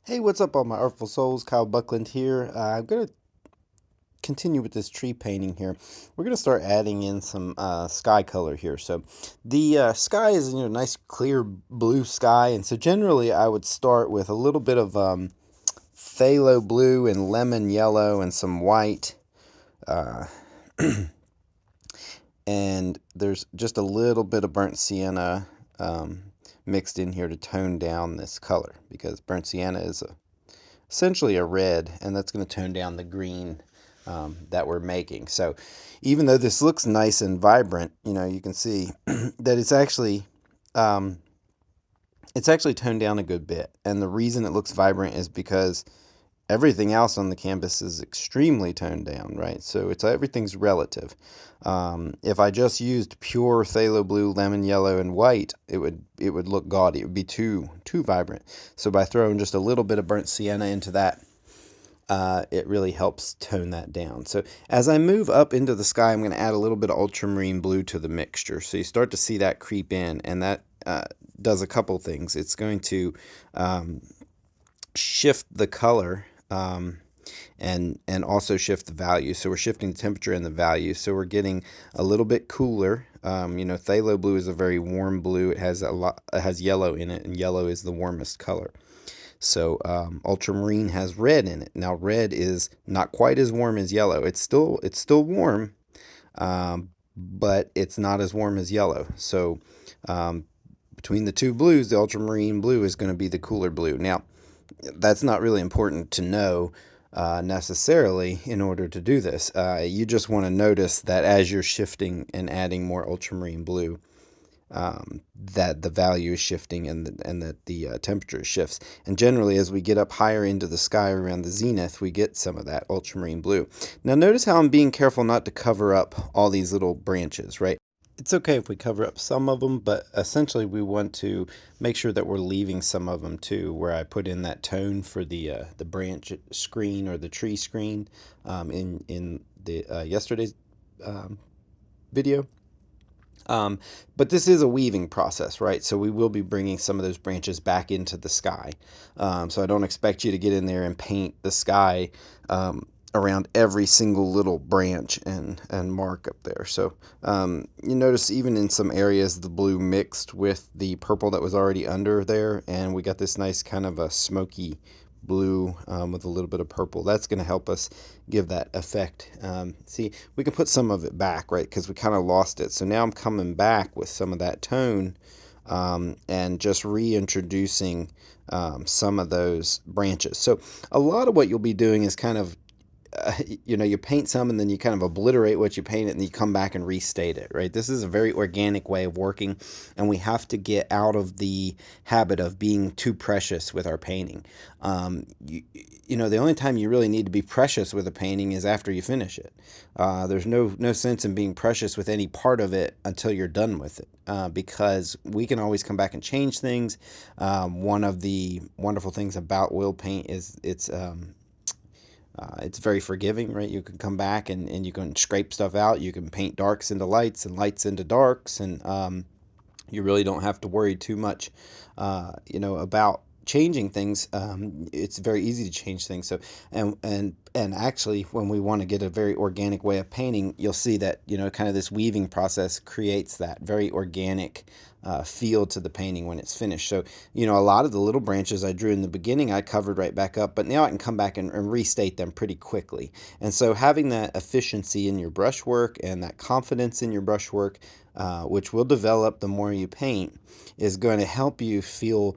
Hey, what's up, all my Artful Souls? Kyle Buckland here. I'm going to continue with this tree painting here. We're going to start adding in some sky color here. So the sky is a nice clear blue sky, and so generally I would start with a little bit of phthalo blue and lemon yellow and some white. Uh, and there's just a little bit of burnt sienna mixed in here to tone down this color, because burnt sienna is essentially a red, and that's going to tone down the green that we're making. So even though this looks nice and vibrant, you can see that it's actually toned down a good bit. And the reason it looks vibrant is because everything else on the canvas is extremely toned down, right? So everything's relative. If I just used pure phthalo blue, lemon yellow, and white, it would look gaudy. It would be too vibrant. So by throwing just a little bit of burnt sienna into that, it really helps tone that down. So as I move up into the sky, I'm going to add a little bit of ultramarine blue to the mixture. So you start to see that creep in, and that does a couple things. It's going to shift the color and also shift the value. So we're shifting the temperature and the value. So we're getting a little bit cooler. Phthalo blue is a very warm blue. It has yellow in it, and yellow is the warmest color. So ultramarine has red in it. Now red is not quite as warm as yellow. It's still warm, but it's not as warm as yellow. So between the two blues, the ultramarine blue is going to be the cooler blue. Now that's not really important to know necessarily in order to do this. You just want to notice that as you're shifting and adding more ultramarine blue, that the value is shifting, and that the temperature shifts. And generally, as we get up higher into the sky around the zenith, we get some of that ultramarine blue. Now notice how I'm being careful not to cover up all these little branches, right? It's okay if we cover up some of them, but essentially we want to make sure that we're leaving some of them too, where I put in that tone for the branch screen or the tree screen in the yesterday's video. But this is a weaving process, right? So we will be bringing some of those branches back into the sky. So I don't expect you to get in there and paint the sky around every single little branch and mark up there. So you notice even in some areas the blue mixed with the purple that was already under there, and we got this nice kind of a smoky blue with a little bit of purple. That's going to help us give that effect. See, we can put some of it back, right, because we kind of lost it. So now I'm coming back with some of that tone and just reintroducing some of those branches. So a lot of what you'll be doing is kind of you paint some and then you kind of obliterate what you painted, and you come back and restate it, right? This is a very organic way of working, and we have to get out of the habit of being too precious with our painting. The only time you really need to be precious with a painting is after you finish it. There's no sense in being precious with any part of it until you're done with it, because we can always come back and change things. One of the wonderful things about oil paint is it's very forgiving, right? You can come back and you can scrape stuff out. You can paint darks into lights and lights into darks, and you really don't have to worry too much, about changing things. It's very easy to change things. So, and actually, when we want to get a very organic way of painting, you'll see that kind of this weaving process creates that very organic feel to the painting when it's finished. So a lot of the little branches I drew in the beginning I covered right back up, but now I can come back and restate them pretty quickly. And so having that efficiency in your brushwork and that confidence in your brushwork, which will develop the more you paint, is going to help you feel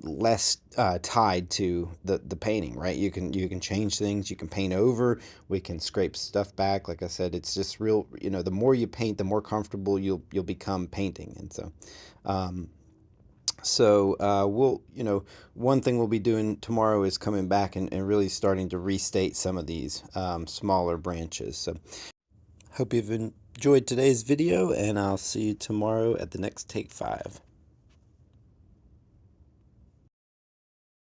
less tied to the painting, right? You can change things, you can paint over, we can scrape stuff back. Like I said, it's just real, the more you paint, the more comfortable you'll become painting. And so we'll, one thing we'll be doing tomorrow is coming back and really starting to restate some of these smaller branches. So hope you've enjoyed today's video, and I'll see you tomorrow at the next Take 5.